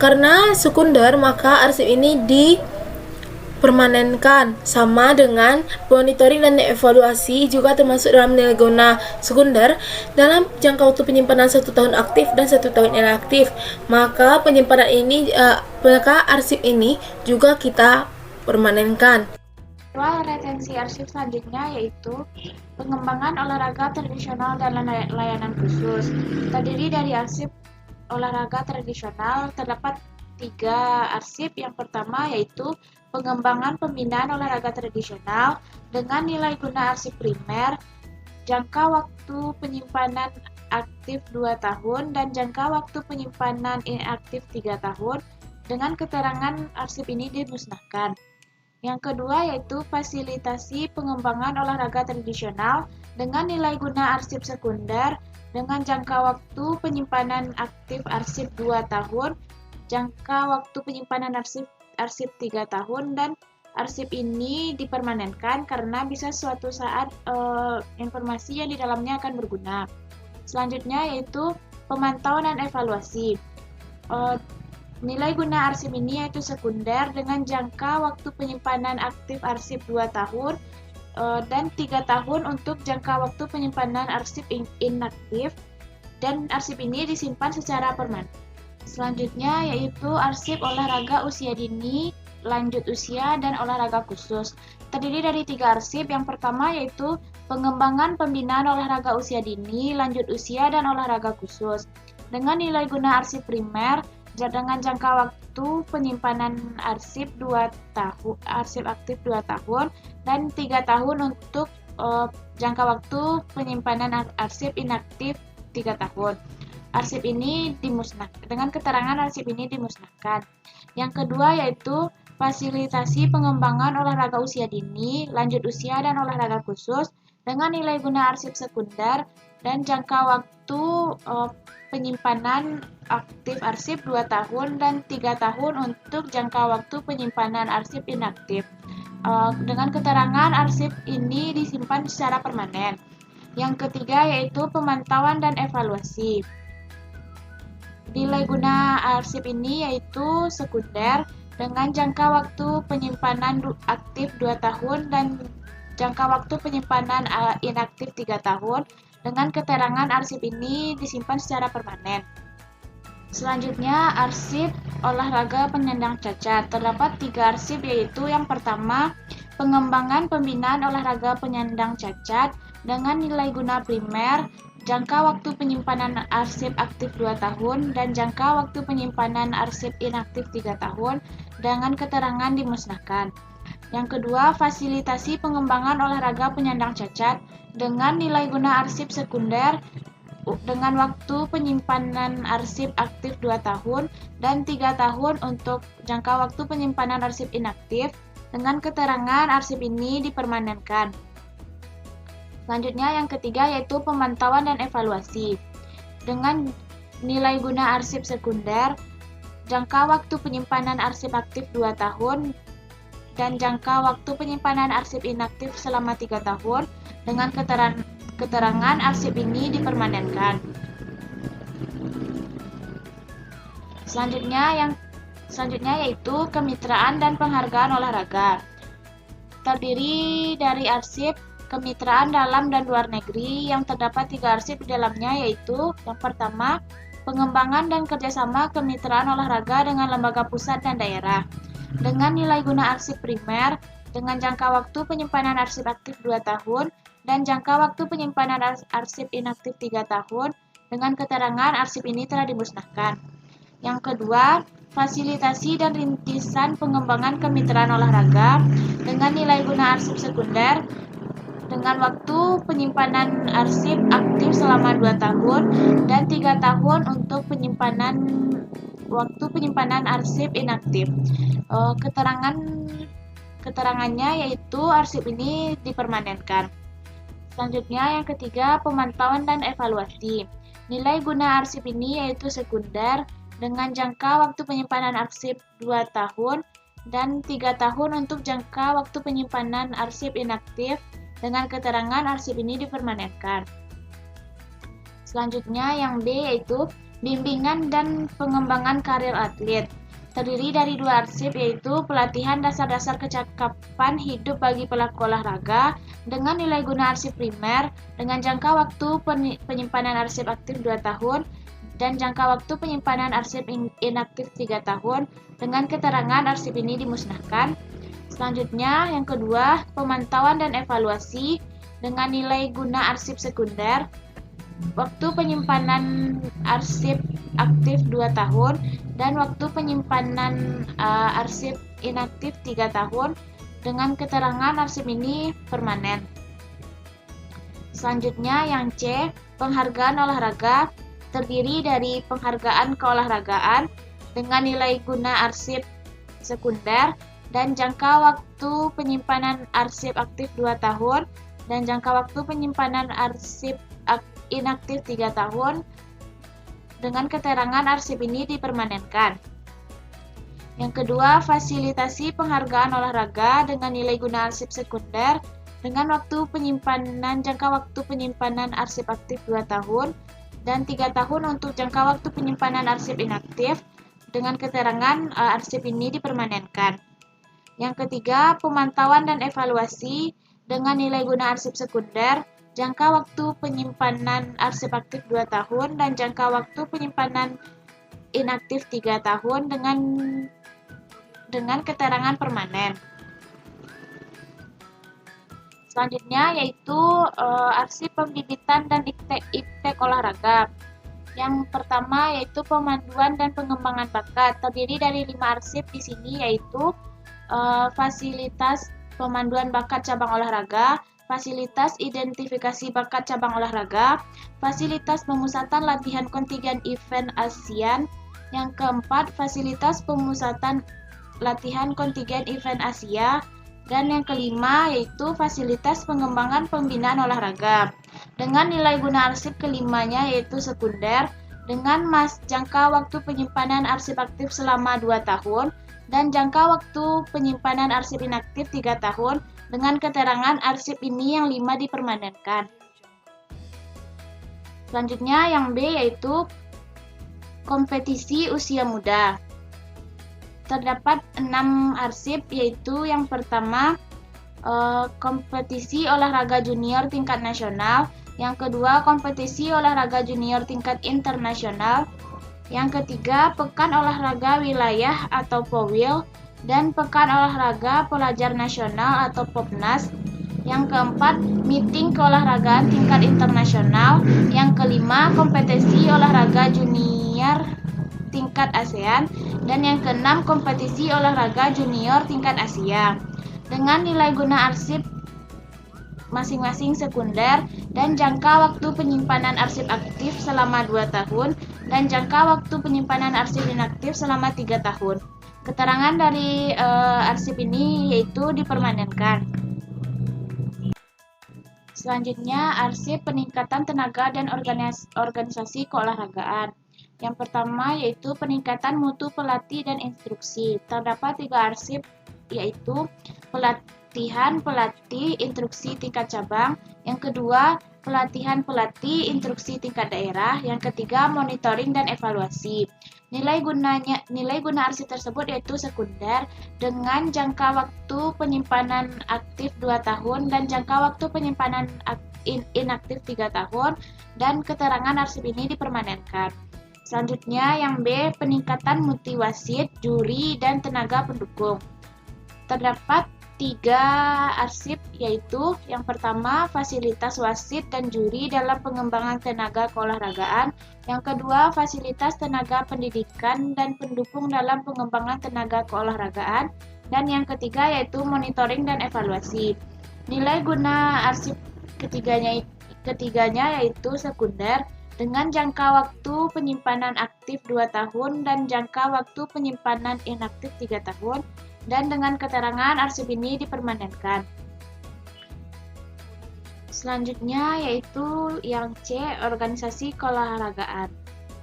Karena sekunder, maka arsip ini dipermanenkan. Sama dengan monitoring dan evaluasi juga termasuk dalam nilai guna sekunder dalam jangka waktu penyimpanan 1 tahun aktif dan 1 tahun inaktif, maka maka arsip ini juga kita permanenkan. Retensi arsip selanjutnya yaitu pengembangan olahraga tradisional dan layanan khusus. Terdiri dari arsip olahraga tradisional, terdapat 3 arsip. Yang pertama yaitu pengembangan pembinaan olahraga tradisional dengan nilai guna arsip primer, jangka waktu penyimpanan aktif 2 tahun dan jangka waktu penyimpanan inaktif 3 tahun. Dengan keterangan arsip ini dimusnahkan. Yang kedua yaitu fasilitasi pengembangan olahraga tradisional dengan nilai guna arsip sekunder dengan jangka waktu penyimpanan aktif arsip 2 tahun, jangka waktu penyimpanan arsip 3 tahun, dan arsip ini dipermanenkan karena bisa suatu saat informasi yang di dalamnya akan berguna. Selanjutnya yaitu pemantauan dan evaluasi. Nilai guna arsip ini yaitu sekunder dengan jangka waktu penyimpanan aktif arsip 2 tahun dan 3 tahun untuk jangka waktu penyimpanan arsip inaktif, dan arsip ini disimpan secara permanen. Selanjutnya yaitu arsip olahraga usia dini, lanjut usia, dan olahraga khusus. Terdiri dari 3 arsip. Yang pertama yaitu pengembangan pembinaan olahraga usia dini, lanjut usia, dan olahraga khusus. Dengan nilai guna arsip primer dengan jangka waktu penyimpanan arsip 2 tahun, arsip aktif 2 tahun dan 3 tahun untuk jangka waktu penyimpanan arsip inaktif 3 tahun. Arsip ini dimusnahkan. Dengan keterangan arsip ini dimusnahkan. Yang kedua yaitu fasilitasi pengembangan olahraga usia dini, lanjut usia, dan olahraga khusus dengan nilai guna arsip sekunder dan jangka waktu penyimpanan aktif arsip 2 tahun dan 3 tahun untuk jangka waktu penyimpanan arsip inaktif. Dengan keterangan arsip ini disimpan secara permanen. Yang ketiga yaitu pemantauan dan evaluasi. Nilai guna arsip ini yaitu sekunder dengan jangka waktu penyimpanan aktif 2 tahun dan jangka waktu penyimpanan inaktif 3 tahun. Dengan keterangan arsip ini disimpan secara permanen. Selanjutnya, arsip olahraga penyandang cacat. Terdapat 3 arsip yaitu yang pertama, pengembangan pembinaan olahraga penyandang cacat dengan nilai guna primer, jangka waktu penyimpanan arsip aktif 2 tahun dan jangka waktu penyimpanan arsip inaktif 3 tahun dengan keterangan dimusnahkan. Yang kedua, fasilitasi pengembangan olahraga penyandang cacat dengan nilai guna arsip sekunder dengan waktu penyimpanan arsip aktif 2 tahun dan 3 tahun untuk jangka waktu penyimpanan arsip inaktif. Dengan keterangan arsip ini dipermanenkan. Selanjutnya yang ketiga yaitu pemantauan dan evaluasi. Dengan nilai guna arsip sekunder, jangka waktu penyimpanan arsip aktif 2 tahun dan jangka waktu penyimpanan arsip inaktif selama 3 tahun. Dengan keterangan arsip ini dipermanenkan. Selanjutnya yaitu kemitraan dan penghargaan olahraga. Terdiri dari arsip kemitraan dalam dan luar negeri yang terdapat 3 arsip di dalamnya, yaitu yang pertama, pengembangan dan kerjasama kemitraan olahraga dengan lembaga pusat dan daerah dengan nilai guna arsip primer dengan jangka waktu penyimpanan arsip aktif 2 tahun dan jangka waktu penyimpanan arsip inaktif 3 tahun dengan keterangan arsip ini telah dimusnahkan. Yang kedua, fasilitasi dan rintisan pengembangan kemitraan olahraga dengan nilai guna arsip sekunder dengan waktu penyimpanan arsip aktif selama 2 tahun dan 3 tahun untuk waktu penyimpanan arsip inaktif. Keterangannya yaitu arsip ini dipermanenkan. Selanjutnya yang ketiga, pemantauan dan evaluasi. Nilai guna arsip ini yaitu sekunder dengan jangka waktu penyimpanan arsip 2 tahun dan 3 tahun untuk jangka waktu penyimpanan arsip inaktif dengan keterangan arsip ini dipermanenkan. Selanjutnya yang B yaitu bimbingan dan pengembangan karir atlet. Terdiri dari 2 arsip yaitu pelatihan dasar-dasar kecakapan hidup bagi pelaku olahraga dengan nilai guna arsip primer dengan jangka waktu penyimpanan arsip aktif 2 tahun dan jangka waktu penyimpanan arsip inaktif 3 tahun dengan keterangan arsip ini dimusnahkan. Selanjutnya yang kedua, pemantauan dan evaluasi dengan nilai guna arsip sekunder. Waktu penyimpanan arsip aktif 2 tahun dan waktu penyimpanan arsip inaktif 3 tahun dengan keterangan arsip ini permanen. Selanjutnya yang C, penghargaan olahraga. Terdiri dari penghargaan keolahragaan dengan nilai guna arsip sekunder dan jangka waktu penyimpanan arsip aktif 2 tahun dan jangka waktu penyimpanan arsip inaktif 3 tahun dengan keterangan arsip ini dipermanenkan. Yang kedua, fasilitasi penghargaan olahraga dengan nilai guna arsip sekunder dengan jangka waktu penyimpanan arsip aktif 2 tahun dan 3 tahun untuk jangka waktu penyimpanan arsip inaktif dengan keterangan arsip ini dipermanenkan. Yang ketiga, pemantauan dan evaluasi dengan nilai guna arsip sekunder, jangka waktu penyimpanan arsip aktif 2 tahun dan jangka waktu penyimpanan inaktif 3 tahun dengan keterangan permanen. Selanjutnya yaitu arsip pembibitan dan iptek olahraga. Yang pertama yaitu pemanduan dan pengembangan bakat. Terdiri dari 5 arsip di sini yaitu fasilitas pemanduan bakat cabang olahraga, fasilitas identifikasi bakat cabang olahraga, fasilitas pemusatan latihan kontingen event ASEAN. Yang keempat, fasilitas pemusatan latihan kontingen event Asia. Dan yang kelima yaitu fasilitas pengembangan pembinaan olahraga. Dengan nilai guna arsip kelimanya yaitu sekunder dengan jangka waktu penyimpanan arsip aktif selama 2 tahun dan jangka waktu penyimpanan arsip inaktif 3 tahun dengan keterangan arsip ini yang 5 dipermanenkan. Selanjutnya yang B yaitu kompetisi usia muda. Terdapat 6 arsip yaitu yang pertama kompetisi olahraga junior tingkat nasional, yang kedua kompetisi olahraga junior tingkat internasional, yang ketiga pekan olahraga wilayah atau POWIL dan pekan olahraga pelajar nasional atau POPNAS, yang keempat meeting keolahragaan tingkat internasional, yang kelima kompetisi olahraga junior tingkat ASEAN, dan yang keenam kompetisi olahraga junior tingkat Asia. Dengan nilai guna arsip masing-masing sekunder dan jangka waktu penyimpanan arsip aktif selama 2 tahun dan jangka waktu penyimpanan arsip inaktif selama 3 tahun. Keterangan dari arsip ini yaitu dipermanenkan. Selanjutnya arsip peningkatan tenaga dan organisasi keolahragaan. Yang pertama yaitu peningkatan mutu pelatih dan instruksi. Terdapat 3 arsip yaitu pelatihan pelatih instruksi tingkat cabang. Yang kedua pelatihan pelatih, instruksi tingkat daerah. Yang ketiga, monitoring dan evaluasi. Nilai guna arsip tersebut yaitu sekunder dengan jangka waktu penyimpanan aktif 2 tahun dan jangka waktu penyimpanan inaktif 3 tahun, dan keterangan arsip ini dipermanenkan. Selanjutnya yang B, peningkatan mutu wasit, juri, dan tenaga pendukung. Terdapat 3 arsip, yaitu yang pertama fasilitas wasit dan juri dalam pengembangan tenaga keolahragaan, yang kedua fasilitas tenaga pendidikan dan pendukung dalam pengembangan tenaga keolahragaan, dan yang ketiga yaitu monitoring dan evaluasi. Nilai guna arsip ketiganya yaitu sekunder dengan jangka waktu penyimpanan aktif 2 tahun dan jangka waktu penyimpanan inaktif 3 tahun, dan dengan keterangan arsip ini dipermanenkan. Selanjutnya yaitu yang C, organisasi keolahragaan.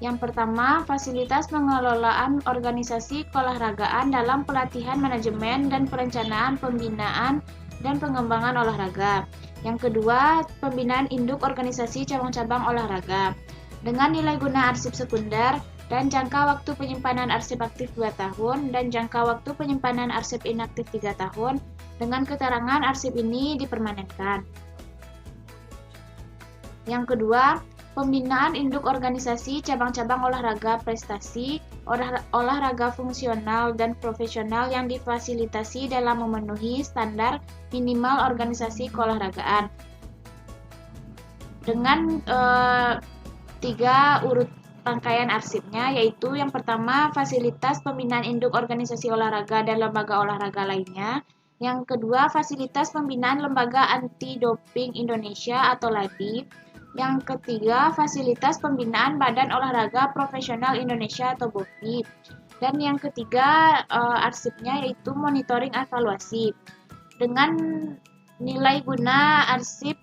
Yang pertama, fasilitas pengelolaan organisasi keolahragaan dalam pelatihan manajemen dan perencanaan pembinaan dan pengembangan olahraga. Yang kedua, pembinaan induk organisasi cabang-cabang olahraga. Dengan nilai guna arsip sekunder dan jangka waktu penyimpanan arsip aktif 2 tahun dan jangka waktu penyimpanan arsip inaktif 3 tahun, dengan keterangan arsip ini dipermanenkan. Yang kedua, pembinaan induk organisasi cabang-cabang olahraga prestasi, olahraga fungsional dan profesional yang difasilitasi dalam memenuhi standar minimal organisasi keolahragaan. Dengan 3 urut rangkaian arsipnya, yaitu yang pertama fasilitas pembinaan induk organisasi olahraga dan lembaga olahraga lainnya. Yang kedua, fasilitas pembinaan lembaga anti-doping Indonesia atau LADI. Yang ketiga, fasilitas pembinaan Badan Olahraga Profesional Indonesia atau BOPI. Dan yang ketiga, arsipnya yaitu monitoring evaluasi. Dengan nilai guna arsip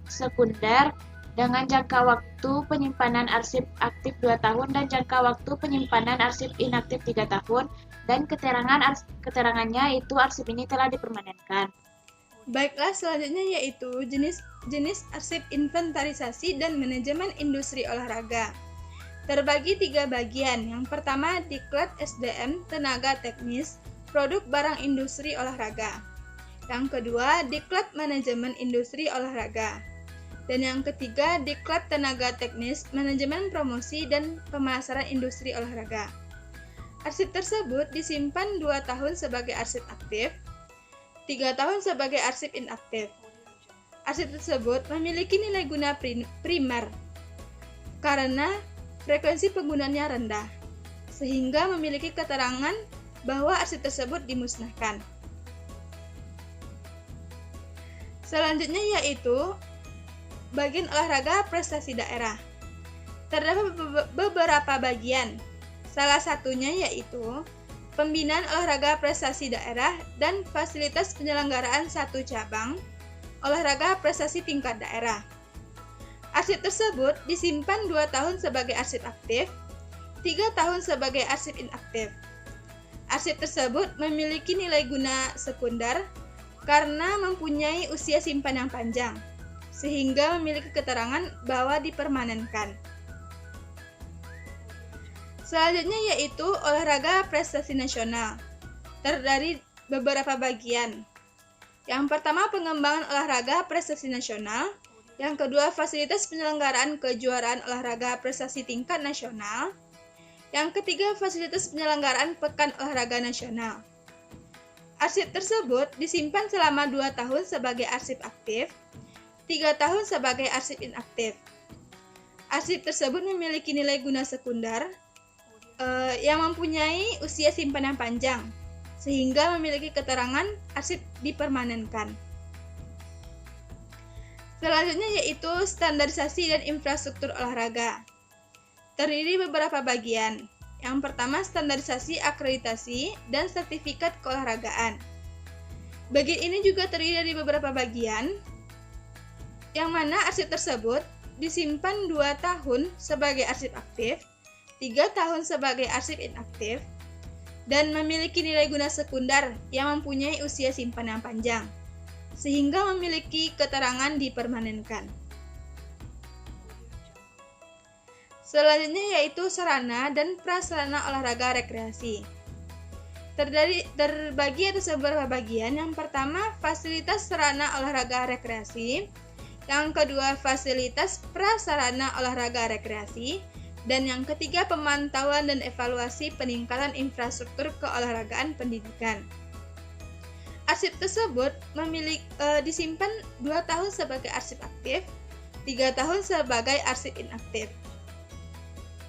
sekunder dengan jangka waktu penyimpanan arsip aktif 2 tahun dan jangka waktu penyimpanan arsip inaktif 3 tahun, dan keterangannya itu arsip ini telah dipermanenkan. Baiklah, selanjutnya yaitu jenis arsip inventarisasi dan manajemen industri olahraga. Terbagi 3 bagian. Yang pertama, diklat SDM tenaga teknis, produk barang industri olahraga. Yang kedua, diklat manajemen industri olahraga. Dan yang ketiga, diklat tenaga teknis, manajemen promosi dan pemasaran industri olahraga. Arsip tersebut disimpan 2 tahun sebagai arsip aktif, 3 tahun sebagai arsip inaktif. Arsip tersebut memiliki nilai guna primer karena frekuensi penggunaannya rendah, sehingga memiliki keterangan bahwa arsip tersebut dimusnahkan. Selanjutnya yaitu bagian olahraga prestasi daerah. Terdapat beberapa bagian. Salah satunya yaitu pembinaan olahraga prestasi daerah dan fasilitas penyelenggaraan satu cabang olahraga prestasi tingkat daerah. Arsip tersebut disimpan 2 tahun sebagai arsip aktif, 3 tahun sebagai arsip inaktif. Arsip tersebut memiliki nilai guna sekunder karena mempunyai usia simpan yang panjang, sehingga memiliki keterangan bahwa dipermanenkan. Selanjutnya yaitu olahraga prestasi nasional. Terdiri beberapa bagian. Yang pertama, pengembangan olahraga prestasi nasional. Yang kedua, fasilitas penyelenggaraan kejuaraan olahraga prestasi tingkat nasional. Yang ketiga, fasilitas penyelenggaraan pekan olahraga nasional. Arsip tersebut disimpan selama 2 tahun sebagai arsip aktif, 3 tahun sebagai arsip inaktif. Arsip tersebut memiliki nilai guna sekunder yang mempunyai usia simpanan panjang, sehingga memiliki keterangan arsip dipermanenkan. Selanjutnya yaitu standarisasi dan infrastruktur olahraga. Terdiri beberapa bagian. Yang pertama, standarisasi, akreditasi, dan sertifikat keolahragaan. Bagian ini juga terdiri dari beberapa bagian, yang mana arsip tersebut disimpan 2 tahun sebagai arsip aktif, 3 tahun sebagai arsip inaktif, dan memiliki nilai guna sekunder yang mempunyai usia simpan yang panjang, sehingga memiliki keterangan dipermanenkan. Selanjutnya yaitu sarana dan prasarana olahraga rekreasi. Terbagi atas beberapa bagian. Yang pertama, fasilitas sarana olahraga rekreasi. Yang kedua, fasilitas prasarana olahraga rekreasi. Dan yang ketiga, pemantauan dan evaluasi peningkatan infrastruktur keolahragaan pendidikan. Arsip tersebut disimpan 2 tahun sebagai arsip aktif, 3 tahun sebagai arsip inaktif.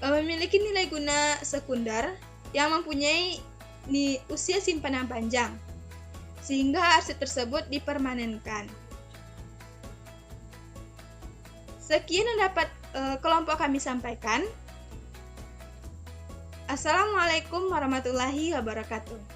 Memiliki nilai guna sekunder yang mempunyai usia simpanan panjang, sehingga arsip tersebut dipermanenkan. Sekian yang dapat kelompok kami sampaikan. Assalamualaikum warahmatullahi wabarakatuh.